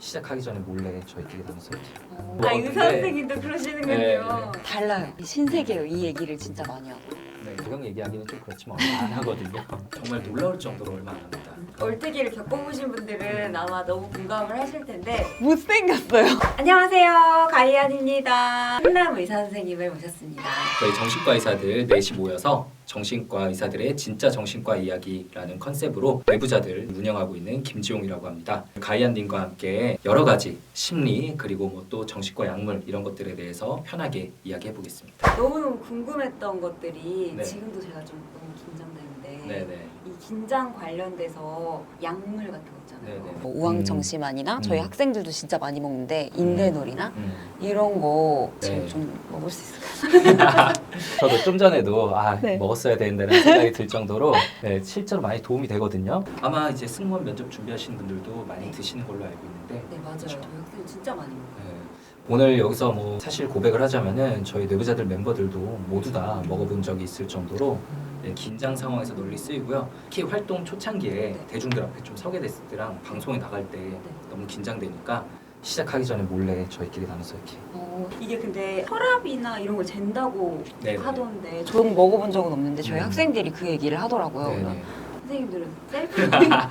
시작하기 전에 몰래 저희끼리 나눴어요. 아, 의사 선생님도 그러시는군요. 네. 달라요. 신세계예요. 이 얘기를 진짜 많이 하고. 네, 구경 얘기하기는 좀 그렇지만 얼마 안 하거든요. 정말 놀라울 정도로 얼마 안 합니다. 얼뜨기를 겪어보신 분들은 아마 너무 공감을 하실 텐데. 못생겼어요. 안녕하세요, 가이안입니다. 한남 의사 선생님을 모셨습니다. 저희 정신과 의사들 넷이 모여서 정신과 의사들의 진짜 정신과 이야기라는 컨셉으로 외부자들 운영하고 있는 김지용이라고 합니다. 가이안님과 함께 여러 가지 심리 그리고 뭐 또 정신과 약물 이런 것들에 대해서 편하게 이야기해 보겠습니다. 너무너무 궁금했던 것들이 네. 지금도 제가 좀 너무 긴장되는데 네네. 이 긴장 관련돼서 약물 같은 거 있잖아요. 네네. 뭐 우황정심환이나 저희 학생들도 진짜 많이 먹는데 인대놀이나 이런 거 지금 네. 좀 먹을 수 있을까요? 저도 좀 전에도 네. 먹었어야 되는다는 생각이 들 정도로 네, 실제로 많이 도움이 되거든요. 아마 이제 승무원 면접 준비하시는 분들도 많이 드시는 걸로 알고 있는데 네, 맞아요. 저희 학생 진짜 많이 먹어요. 네. 오늘 여기서 뭐 사실 고백을 하자면은 저희 내부자들 멤버들도 모두 다 먹어본 적이 있을 정도로 네, 긴장 상황에서 널리 쓰이고요. 특히 활동 초창기에 네. 대중들 앞에 좀 서게 됐을 때랑 방송에 나갈 때 너무 긴장되니까 시작하기 전에 몰래 저희끼리 나눠서 이렇게 이게 근데 혈압이나 이런 걸 잰다고 네. 하던데 저는 먹어본 적은 없는데 저희 음. 학생들이 그 얘기를 하더라고요. 네네. 선생님들은 셀프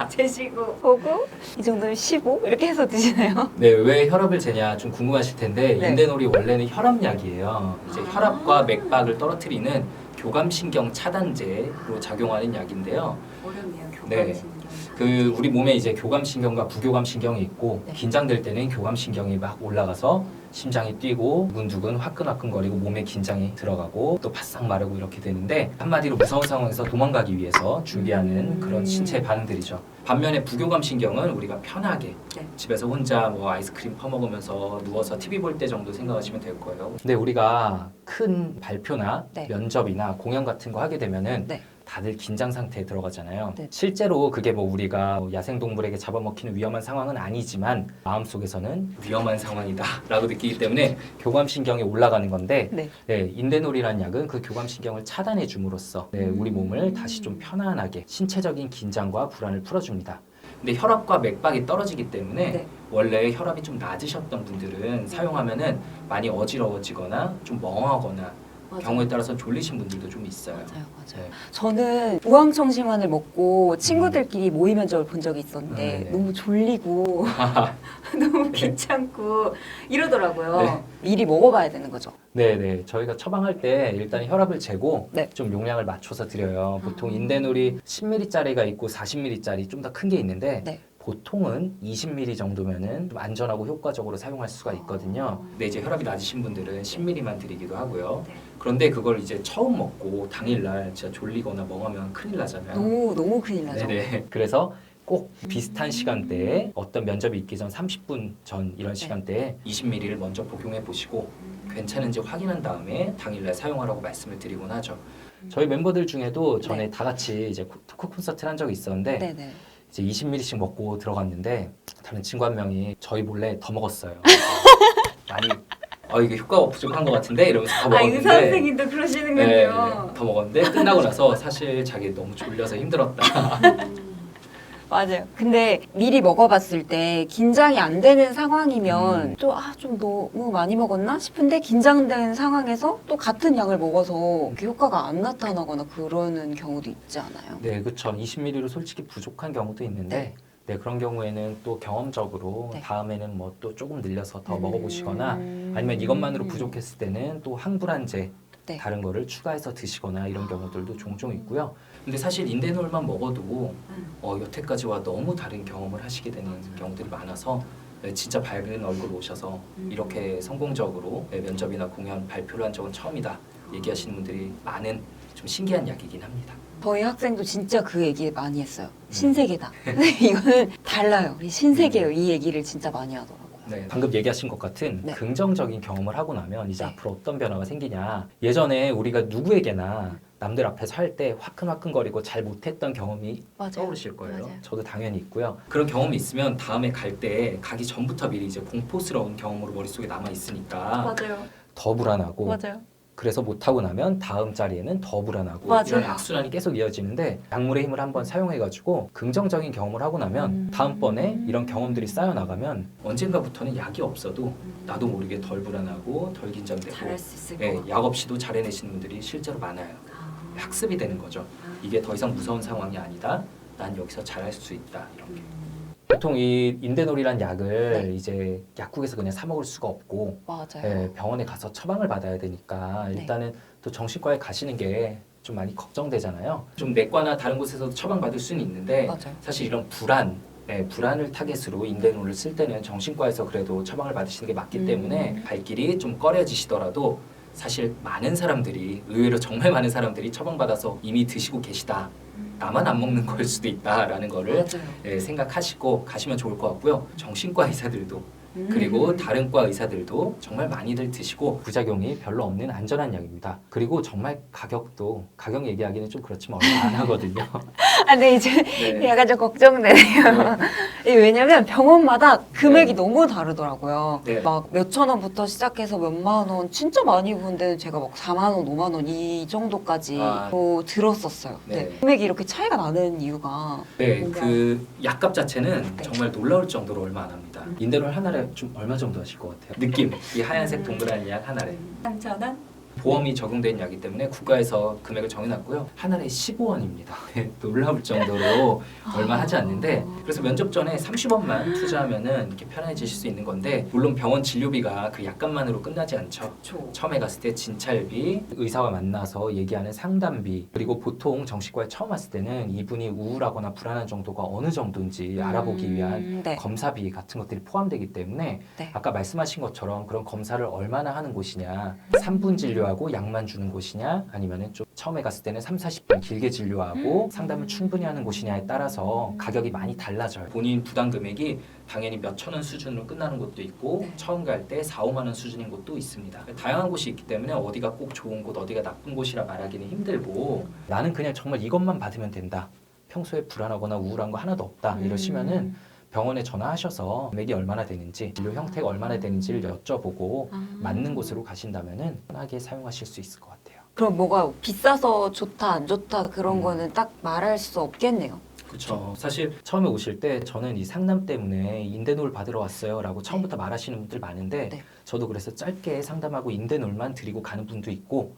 재시고 보고 이 정도면 15? 이렇게 해서 드시나요? 네, 왜 혈압을 재냐 좀 궁금하실 텐데 네. 인대놀이 원래는 혈압약이에요. 이제 아. 혈압과 맥박을 떨어뜨리는 교감신경 차단제로 작용하는 약인데요. 어렵네요. 네. 교감신경. 그 우리 몸에 이제 교감신경과 부교감신경이 있고 네. 긴장될 때는 교감신경이 막 올라가서 심장이 뛰고 두근두근 화끈화끈거리고 몸에 긴장이 들어가고 또 바싹 마르고 이렇게 되는데 한마디로 무서운 상황에서 도망가기 위해서 준비하는 그런 신체 반응들이죠. 반면에 부교감신경은 우리가 편하게 네. 집에서 혼자 뭐 아이스크림 퍼먹으면서 누워서 TV 볼 때 정도 생각하시면 될 거예요. 근데 우리가 큰 발표나 네. 면접이나 공연 같은 거 하게 되면은 네. 다들 긴장 상태에 들어가잖아요. 네. 실제로 그게 뭐 우리가 야생동물에게 잡아먹히는 위험한 상황은 아니지만 마음속에서는 위험한 상황이다라고 느끼기 때문에 교감신경이 올라가는 건데 네. 네, 인대놀이라는 약은 그 교감신경을 차단해 줌으로써 네, 우리 몸을 다시 좀 편안하게 신체적인 긴장과 불안을 풀어줍니다. 근데 혈압과 맥박이 떨어지기 때문에 네. 원래 혈압이 좀 낮으셨던 분들은 사용하면은 많이 어지러워지거나 좀 멍하거나 맞아요. 경우에 따라서 졸리신 분들도 좀 있어요. 맞아요. 네. 저는 우황정심환을 먹고 친구들끼리 모의 면접을 본 적이 있었는데 네. 너무 졸리고 너무 귀찮고 이러더라고요. 네. 미리 먹어봐야 되는 거죠. 네네. 저희가 처방할 때 일단 혈압을 재고 네. 좀 용량을 맞춰서 드려요. 보통 아. 인대놀이 10ml짜리가 있고 40ml짜리 좀 더 큰 게 있는데 네. 보통은 20ml 정도면은 좀 안전하고 효과적으로 사용할 수가 있거든요. 근데 이제 혈압이 낮으신 분들은 10ml만 드리기도 하고요. 네. 그런데 그걸 이제 처음 먹고 당일날 진짜 졸리거나 멍하면 큰일 나잖아요. 너무 큰일 나죠. 네네. 그래서 꼭 비슷한 시간대에 어떤 면접이 있기 전 30분 전 이런 시간대에 20ml를 먼저 복용해 보시고 괜찮은지 확인한 다음에 당일날 사용하라고 말씀을 드리곤 하죠. 저희 멤버들 중에도 전에 다 같이 이제 토크 콘서트를 한 적이 있었는데 네네. 이제 20ml씩 먹고 들어갔는데 다른 친구 한 명이 저희 몰래 더 먹었어요. 많이 이게 효과가 부족한 것 같은데 이러면서 더 아, 먹었는데 의사 선생님도 그러시는군요. 네, 더 먹었는데 끝나고 나서 사실 자기 너무 졸려서 힘들었다. 맞아요. 근데 미리 먹어봤을 때 긴장이 안 되는 상황이면 좀 너무 많이 먹었나 싶은데 긴장된 상황에서 또 같은 양을 먹어서 그 효과가 안 나타나거나 그러는 경우도 있지 않아요? 네, 그렇죠. 20ml로 솔직히 부족한 경우도 있는데 네, 그런 경우에는 또 경험적으로 네. 다음에는 뭐 또 조금 늘려서 더 먹어보시거나 아니면 이것만으로 부족했을 때는 또 항불안제 네. 다른 거를 추가해서 드시거나 이런 경우들도 종종 있고요. 근데 사실 인대놀만 먹어도 여태까지와 너무 다른 경험을 하시게 되는 경우들이 많아서 네, 진짜 밝은 얼굴 오셔서 이렇게 성공적으로 네, 면접이나 공연 발표를 한 적은 처음이다 얘기하시는 분들이 많은 좀 신기한 약이긴 합니다. 저희 학생도 진짜 그 얘기 많이 했어요. 신세계다. 근데 이거는 달라요. 이 신세계예요. 이 얘기를 진짜 많이 하더라고요. 네, 방금 얘기하신 것 같은 네. 긍정적인 경험을 하고 나면 이제 네. 앞으로 어떤 변화가 생기냐. 예전에 우리가 누구에게나 남들 앞에서 할 때 화끈화끈거리고 잘 못했던 경험이 맞아요. 떠오르실 거예요. 맞아요. 저도 당연히 있고요. 그런 경험이 있으면 다음에 갈 때 가기 전부터 미리 이제 공포스러운 경험으로 머릿속에 남아 있으니까 맞아요. 더 불안하고 맞아요. 그래서 못하고 나면 다음 자리에는 더 불안하고 맞아요. 이런 악순환이 계속 이어지는데 약물의 힘을 한번 사용해가지고 긍정적인 경험을 하고 나면 다음번에 이런 경험들이 쌓여나가면 언젠가부터는 약이 없어도 나도 모르게 덜 불안하고 덜 긴장되고 잘할 수 있을 것 예, 같아요. 약 없이도 잘 해내시는 분들이 실제로 많아요. 학습이 되는 거죠. 이게 더 이상 무서운 상황이 아니다. 난 여기서 잘할 수 있다. 이런 게. 보통 이 인데놀이란 약을 네. 이제 약국에서 그냥 사 먹을 수가 없고 맞아요. 예, 병원에 가서 처방을 받아야 되니까 네. 일단은 또 정신과에 가시는 게 좀 많이 걱정되잖아요. 좀 내과나 다른 곳에서도 처방 받을 수는 있는데 맞아요. 사실 이런 불안을 타겟으로 인데놀을 쓸 때는 정신과에서 그래도 처방을 받으시는 게 맞기 때문에 발길이 좀 꺼려지시더라도 사실 많은 사람들이 의외로 정말 많은 사람들이 처방받아서 이미 드시고 계시다. 나만 안 먹는 걸 수도 있다라는 거를 맞아요. 예, 생각하시고 가시면 좋을 것 같고요. 정신과 의사들도 그리고 다른 과 의사들도 정말 많이들 드시고 부작용이 별로 없는 안전한 약입니다. 그리고 정말 가격 얘기하기는 좀 그렇지만 얼마 안 하거든요. 아, 근데 이제 네. 약간 좀 걱정되네요. 왜냐면 병원마다 금액이 네. 너무 다르더라고요. 네. 막 몇천 원부터 시작해서 몇만 원, 진짜 많이 부은 데는 제가 막 4만 원, 5만 원 이 정도까지 아. 들었었어요. 네. 네. 금액이 이렇게 차이가 나는 이유가 네, 뭔가- 그 약값 자체는 네. 정말 놀라울 정도로 얼마 안 합니다. 인데놀 하나에 좀 얼마 정도 하실 것 같아요? 느낌, 이 하얀색 동그란 약 하나에. 3,000원? 보험이 적용된 약이기 때문에 국가에서 금액을 정해놨고요. 하나에 15원입니다. 놀라울 정도로 얼마 하지 않는데 그래서 면접 전에 30원만 투자하면은 이렇게 편해지실 수 있는 건데 물론 병원 진료비가 그 약값만으로 끝나지 않죠. 저. 처음에 갔을 때 진찰비, 의사와 만나서 얘기하는 상담비, 그리고 보통 정신과에 처음 왔을 때는 이분이 우울하거나 불안한 정도가 어느 정도인지 알아보기 위한 네. 검사비 같은 것들이 포함되기 때문에 네. 아까 말씀하신 것처럼 그런 검사를 얼마나 하는 곳이냐 3분 진료하고 약만 주는 곳이냐 아니면은 좀 처음에 갔을 때는 30-40분 길게 진료하고 상담을 충분히 하는 곳이냐에 따라서 가격이 많이 달라져요. 본인 부담 금액이 당연히 몇천 원 수준으로 끝나는 곳도 있고 네. 처음 갈 때 4-5만 원 수준인 곳도 있습니다. 다양한 곳이 있기 때문에 어디가 꼭 좋은 곳 어디가 나쁜 곳이라 말하기는 힘들고 나는 그냥 정말 이것만 받으면 된다. 평소에 불안하거나 우울한 거 하나도 없다 이러시면은 병원에 전화하셔서 금액이 얼마나 되는지 진료 형태가 얼마나 되는지를 여쭤보고 맞는 곳으로 가신다면은 편하게 사용하실 수 있을 것 같아요. 그럼 뭐가 비싸서 좋다 안 좋다 그런 거는 딱 말할 수 없겠네요. 그렇죠. 사실 처음에 오실 때 저는 이 상담 때문에 인데놀 받으러 왔어요라고 처음부터 말하시는 분들 많은데 네. 저도 그래서 짧게 상담하고 인데놀만 드리고 가는 분도 있고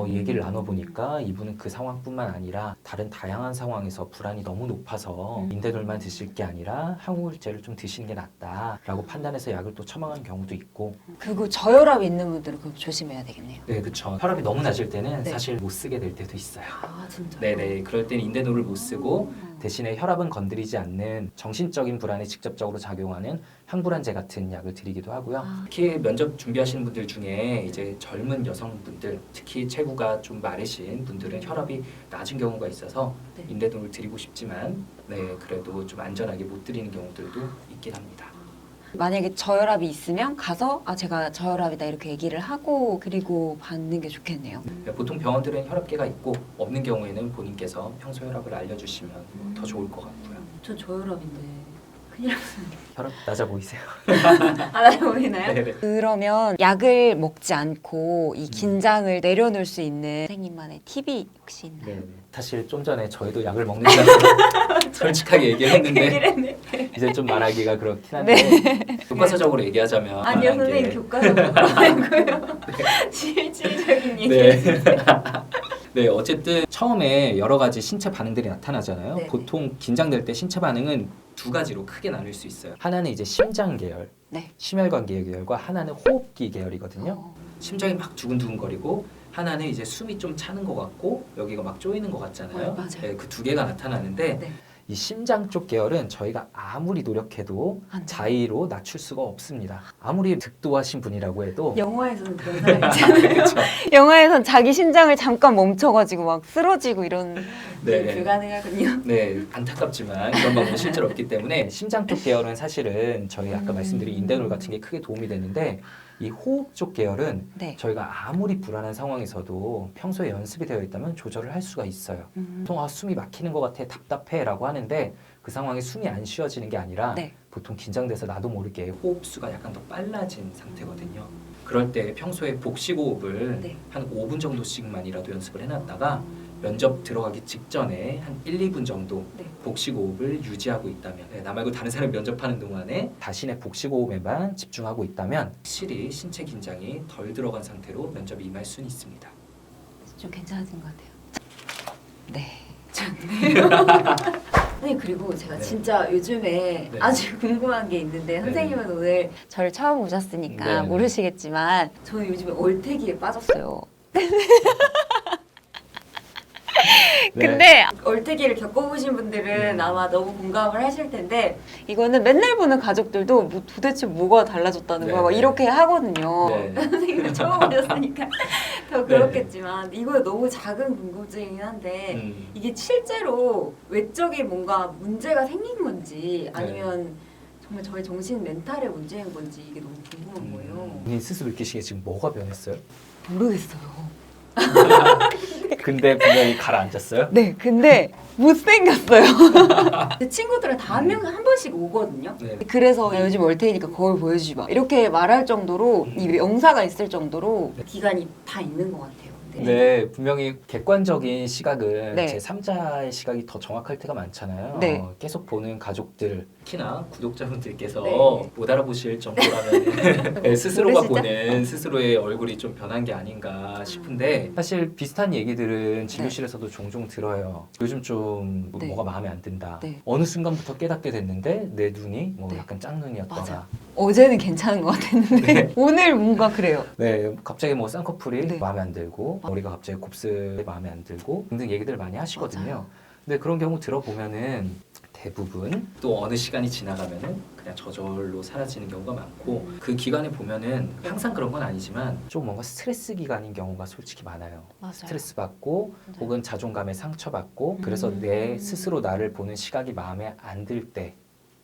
얘기를 나눠보니까 이분은 그 상황뿐만 아니라 다른 다양한 상황에서 불안이 너무 높아서 인데놀만 드실 게 아니라 항우울제를 좀 드시는 게 낫다라고 판단해서 약을 또 처방하는 경우도 있고 그리고 저혈압이 있는 분들은 그럼 조심해야 되겠네요. 네, 그렇죠. 혈압이 너무 낮을 때는 네. 사실 못 쓰게 될 때도 있어요. 아 진짜. 네네. 그럴 때는 인데놀을 못 쓰고 대신에 혈압은 건드리지 않는 정신적인 불안에 직접적으로 작용하는 항불안제 같은 약을 드리기도 하고요. 특히 면접 준비하시는 분들 중에 이제 젊은 여성분들, 특히 체구가 좀 마르신 분들은 혈압이 낮은 경우가 있어서 네. 인데놀을 드리고 싶지만 그래도 좀 안전하게 못 드리는 경우들도 있긴 합니다. 만약에 저혈압이 있으면 가서 제가 저혈압이다 이렇게 얘기를 하고 그리고 받는 게 좋겠네요. 보통 병원들은 혈압계가 있고 없는 경우에는 본인께서 평소 혈압을 알려주시면 더 좋을 것 같고요. 전 저혈압인데 큰일 났습니다. 혈압 낮아 보이세요? 안 보이나요? 네네. 그러면 약을 먹지 않고 이 긴장을 내려놓을 수 있는 선생님만의 팁이 혹시 있나요? 네. 사실 좀 전에 저희도 약을 먹는다고 솔직하게 얘기를 했는데 그랬네. 이제 좀 말하기가 그렇긴 한데 교과서적으로 얘기하자면 아니요 말한 선생님 게- 교과서적으로 말고요. 실질적인 얘기. 네. 네, 어쨌든 처음에 여러 가지 신체 반응들이 나타나잖아요. 네네. 보통 긴장될 때 신체 반응은 두 가지로 크게 나눌 수 있어요. 하나는 이제 심장 계열, 네. 심혈관 계열과 하나는 호흡기 계열이거든요. 어. 심장이 막 두근두근거리고 하나는 이제 숨이 좀 차는 것 같고 여기가 막 쪼이는 것 같잖아요. 맞아요. 네, 그 두 개가 나타나는데 네. 이 심장 쪽 계열은 저희가 아무리 노력해도 안 돼요. 자의로 낮출 수가 없습니다. 아무리 득도하신 분이라고 해도 영화에서는 그런 사람 있잖아요. 그렇죠. 영화에선 자기 심장을 잠깐 멈춰가지고 막 쓰러지고 이런 네. 불가능하군요. 네, 안타깝지만 그런 방법은 실제로 없기 때문에 심장 쪽 계열은 사실은 저희 아까 말씀드린 인데놀 같은 게 크게 도움이 되는데 이 호흡 쪽 계열은 네. 저희가 아무리 불안한 상황에서도 평소에 연습이 되어 있다면 조절을 할 수가 있어요. 보통 숨이 막히는 것 같아 답답해 라고 하는데 그 상황에 숨이 안 쉬어지는 게 아니라 네. 보통 긴장돼서 나도 모르게 호흡수가 약간 더 빨라진 상태거든요. 그럴 때 평소에 복식 호흡을 네. 한 5분 정도씩만이라도 연습을 해놨다가 면접 들어가기 직전에 한 1, 2분 정도 네. 복식 호흡을 유지하고 있다면 나 말고 다른 사람 면접하는 동안에 자신의 복식 호흡에만 집중하고 있다면 확실히 신체 긴장이 덜 들어간 상태로 면접에 임할 수는 있습니다. 좀 괜찮아진 것 같아요. 네. 아니 그리고 제가 네. 진짜 요즘에 네. 아주 궁금한 게 있는데 선생님은 오늘 저를 처음 오셨으니까 네. 모르시겠지만 저는 요즘에 얼태기에 빠졌어요. 근데 얼태기를 겪어보신 분들은 아마 너무 공감을 하실 텐데 이거는 맨날 보는 가족들도 뭐 도대체 뭐가 달라졌다는 거야 막 네. 이렇게 하거든요. 네. 선생님이 처음 오셨으니까 더 그렇겠지만 이거 너무 작은 궁금증이긴 한데 이게 실제로 외적인 뭔가 문제가 생긴 건지 아니면 정말 저의 정신 멘탈의 문제인 건지 이게 너무 궁금한 거예요. 본인 스스로 느끼시기에 지금 뭐가 변했어요? 모르겠어요. 근데 분명히 가라앉았어요? 네, 근데 못생겼어요. 제 친구들은 다 한 번씩 오거든요. 네. 그래서 야, 요즘 월테이니까 거울 보여주지 마. 이렇게 말할 정도로 이 명사가 있을 정도로 기간이 다 있는 것 같아요. 네, 분명히 객관적인 시각은 네. 제 3자의 시각이 더 정확할 때가 많잖아요. 네. 계속 보는 가족들, 특히나 구독자분들께서 네. 못 알아보실 정도라면 네, 스스로가 모르시죠? 보는 스스로의 얼굴이 좀 변한 게 아닌가 싶은데 사실 비슷한 얘기들은 진료실에서도 종종 들어요. 요즘 좀 네. 뭐가 마음에 안 든다. 네. 어느 순간부터 깨닫게 됐는데 내 눈이 뭐 네. 약간 짝눈이었더라. 맞아. 어제는 괜찮은 것 같았는데 네. 오늘 뭔가 그래요. 네, 갑자기 뭐 쌍꺼풀이 네. 마음에 안 들고 머리가 갑자기 곱슬이 마음에 안 들고 등등 얘기들 많이 하시거든요. 맞아요. 근데 그런 경우 들어보면은 대부분 또 어느 시간이 지나가면은 그냥 저절로 사라지는 경우가 많고 그 기간에 보면은 항상 그런 건 아니지만 좀 뭔가 스트레스 기간인 경우가 솔직히 많아요. 맞아요. 스트레스 받고 네. 혹은 자존감에 상처받고 그래서 내 스스로 나를 보는 시각이 마음에 안 들 때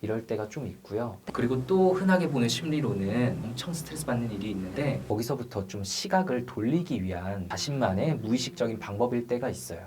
이럴 때가 좀 있고요. 그리고 또 흔하게 보는 심리로는 엄청 스트레스 받는 일이 있는데 거기서부터 좀 시각을 돌리기 위한 자신만의 무의식적인 방법일 때가 있어요.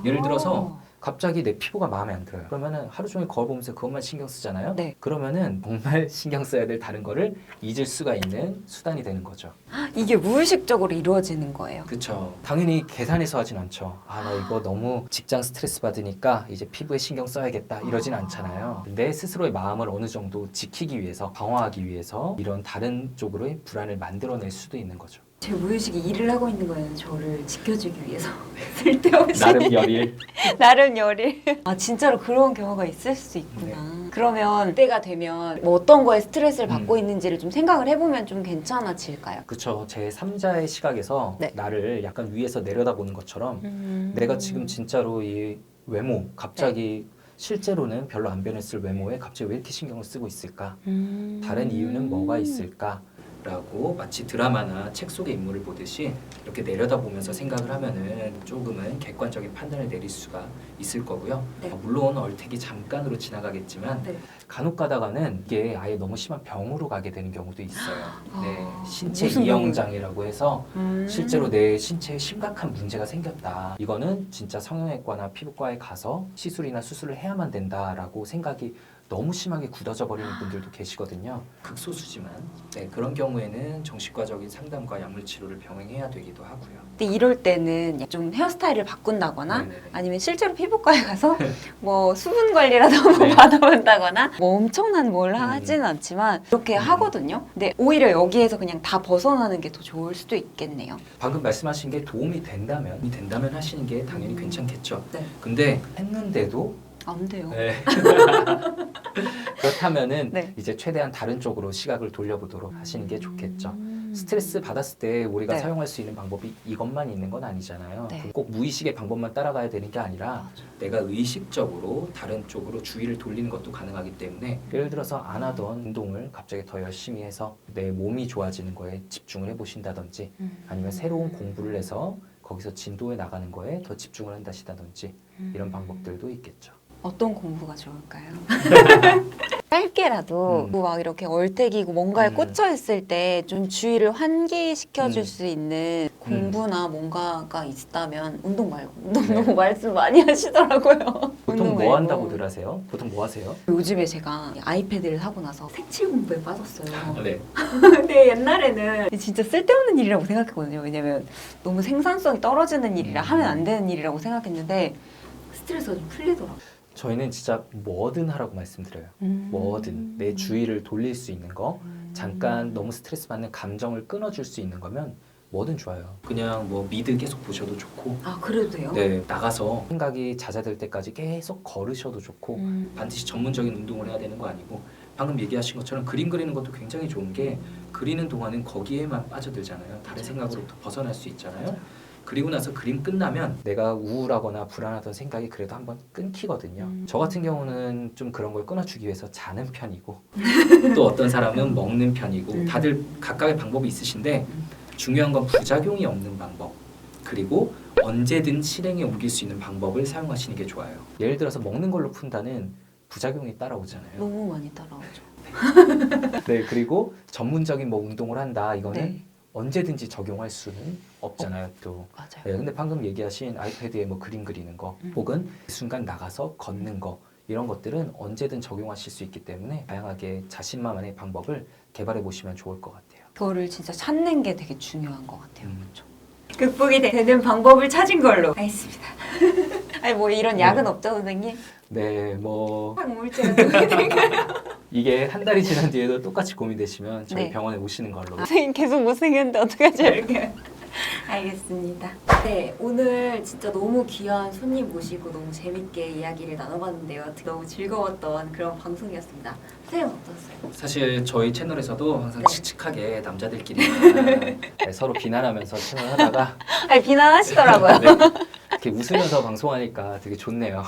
네. 예를 들어서 갑자기 내 피부가 마음에 안 들어요. 그러면은 하루 종일 거울 보면서 그것만 신경 쓰잖아요. 네. 그러면은 정말 신경 써야 될 다른 거를 잊을 수가 있는 수단이 되는 거죠. 이게 무의식적으로 이루어지는 거예요. 그렇죠. 당연히 계산해서 하진 않죠. 아, 나 이거 너무 직장 스트레스 받으니까 이제 피부에 신경 써야겠다 이러진 않잖아요. 내 스스로의 마음을 어느 정도 지키기 위해서, 방어하기 위해서 이런 다른 쪽으로의 불안을 만들어낼 수도 있는 거죠. 제 무의식이 일을 하고 있는 거예요. 저를 지켜주기 위해서 쓸데없이 나름 열일. 나름 열일. 아 진짜로 그런 경우가 있을 수 있구나. 그러면 때가 되면 뭐 어떤 거에 스트레스를 받고 있는지를 좀 생각을 해보면 좀 괜찮아질까요? 그렇죠. 제 3자의 시각에서 네. 나를 약간 위에서 내려다보는 것처럼 내가 지금 진짜로 이 외모 갑자기 실제로는 별로 안 변했을 외모에 갑자기 왜 이렇게 신경을 쓰고 있을까? 다른 이유는 뭐가 있을까? 라고 마치 드라마나 책 속의 인물을 보듯이 이렇게 내려다보면서 생각을 하면은 조금은 객관적인 판단을 내릴 수가 있을 거고요. 네. 물론 얼태기 잠깐으로 지나가겠지만 네. 간혹 가다가는 이게 아예 너무 심한 병으로 가게 되는 경우도 있어요. 네, 신체 무슨 이형 장애라고 해서 실제로 내 신체에 심각한 문제가 생겼다. 이거는 진짜 성형외과나 피부과에 가서 시술이나 수술을 해야만 된다라고 생각이 너무 심하게 굳어져 버리는 분들도 계시거든요. 극소수지만 그런 경우에는 정신과적인 상담과 약물 치료를 병행해야 되기도 하고요. 근데 이럴 때는 좀 헤어스타일을 바꾼다거나 네네네. 아니면 실제로 피부과에 가서 뭐 수분 관리라도 한번 네. 받아본다거나 뭐 엄청난 뭘 하지는 않지만 이렇게 하거든요. 근데 오히려 여기에서 그냥 다 벗어나는 게 더 좋을 수도 있겠네요. 방금 말씀하신 게 도움이 된다면 하시는 게 당연히 괜찮겠죠. 네. 근데 했는데도 안 돼요. 네. 그렇다면은 네. 이제 최대한 다른 쪽으로 시각을 돌려보도록 하시는 게 좋겠죠. 스트레스 받았을 때 우리가 네. 사용할 수 있는 방법이 이것만 있는 건 아니잖아요. 네. 꼭 무의식의 방법만 따라가야 되는 게 아니라 맞아. 내가 의식적으로 다른 쪽으로 주의를 돌리는 것도 가능하기 때문에 예를 들어서 안 하던 운동을 갑자기 더 열심히 해서 내 몸이 좋아지는 거에 집중을 해보신다든지 아니면 새로운 공부를 해서 거기서 진도에 나가는 거에 더 집중을 한다시다든지 이런 방법들도 있겠죠. 어떤 공부가 좋을까요? 짧게라도 막 이렇게 얼때기고 뭔가에 꽂혀 있을 때 좀 주의를 환기시켜 줄 수 있는 공부나 뭔가가 있다면 운동 말고 운동 네. 너무 말씀 많이 하시더라고요. 보통 운동 뭐 말고. 한다고들 하세요? 보통 뭐 하세요? 요즘에 제가 아이패드를 사고 나서 색칠 공부에 빠졌어요. 네. 근데 옛날에는 진짜 쓸데없는 일이라고 생각했거든요. 왜냐면 너무 생산성이 떨어지는 일이라 하면 안 되는 일이라고 생각했는데 스트레스가 좀 풀리더라고요. 저희는 진짜 뭐든 하라고 말씀드려요. 뭐든 내 주의를 돌릴 수 있는 거, 잠깐 너무 스트레스 받는 감정을 끊어줄 수 있는 거면 뭐든 좋아요. 그냥 뭐 미드 계속 보셔도 좋고, 아 그래도 돼요? 네, 나가서 생각이 잦아들 때까지 계속 걸으셔도 좋고, 반드시 전문적인 운동을 해야 되는 거 아니고, 방금 얘기하신 것처럼 그림 그리는 것도 굉장히 좋은 게 그리는 동안은 거기에만 빠져들잖아요. 다른 생각으로부터 벗어날 수 있잖아요. 그리고 나서 그림 끝나면 내가 우울하거나 불안하던 생각이 그래도 한번 끊기거든요. 저 같은 경우는 좀 그런 걸 끊어주기 위해서 자는 편이고 또 어떤 사람은 먹는 편이고 다들 각각의 방법이 있으신데 중요한 건 부작용이 없는 방법 그리고 언제든 실행에 옮길 수 있는 방법을 사용하시는 게 좋아요. 예를 들어서 먹는 걸로 푼다는 부작용이 따라오잖아요. 너무 많이 따라오죠. 네, 그리고 전문적인 뭐 운동을 한다 이거는 네. 언제든지 적용할 수는 없잖아요. 또 맞아요. 네, 근데 방금 얘기하신 아이패드에 뭐 그림 그리는 거 혹은 그 순간 나가서 걷는 거 이런 것들은 언제든 적용하실 수 있기 때문에 다양하게 자신만의 방법을 개발해 보시면 좋을 것 같아요. 그거를 진짜 찾는 게 되게 중요한 것 같아요. 그렇죠. 극복이 되는 방법을 찾은 걸로 알겠습니다. 아니 뭐 이런 약은 없죠, 선생님? 네, 뭐 항우울제가 도움이 될까요? 이게 한 달이 지난 뒤에도 똑같이 고민되시면 저희 네. 병원에 오시는 걸로. 선생님 계속 못생겼는데 어떡하죠? 이렇게. 알겠습니다. 네, 오늘 진짜 너무 귀한 손님 모시고 너무 재밌게 이야기를 나눠봤는데요. 너무 즐거웠던 그런 방송이었습니다. 선생님 어떠셨어요? 사실 저희 채널에서도 항상 네. 칙칙하게 남자들끼리 네, 서로 비난하면서 채널 하다가 아니 비난하시더라고요. 네, 이렇게 웃으면서 방송하니까 되게 좋네요.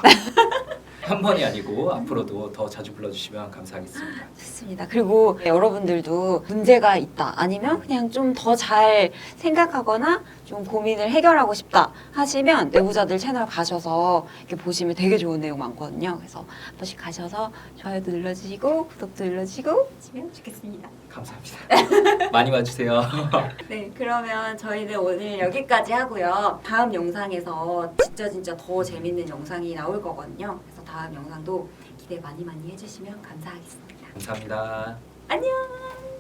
한 번이 아니고 앞으로도 더 자주 불러주시면 감사하겠습니다. 좋습니다. 그리고 여러분들도 문제가 있다 아니면 그냥 좀 더 잘 생각하거나 좀 고민을 해결하고 싶다 하시면 내부자들 채널 가셔서 이렇게 보시면 되게 좋은 내용 많거든요. 그래서 한 번씩 가셔서 좋아요도 눌러주시고 구독도 눌러주시고 하시면 좋겠습니다. 감사합니다. 많이 와주세요. 네, 그러면 저희는 오늘 여기까지 하고요. 다음 영상에서 진짜 더 재밌는 영상이 나올 거거든요. 그래서 다음 영상도 기대 많이 해주시면 감사하겠습니다. 감사합니다. 안녕!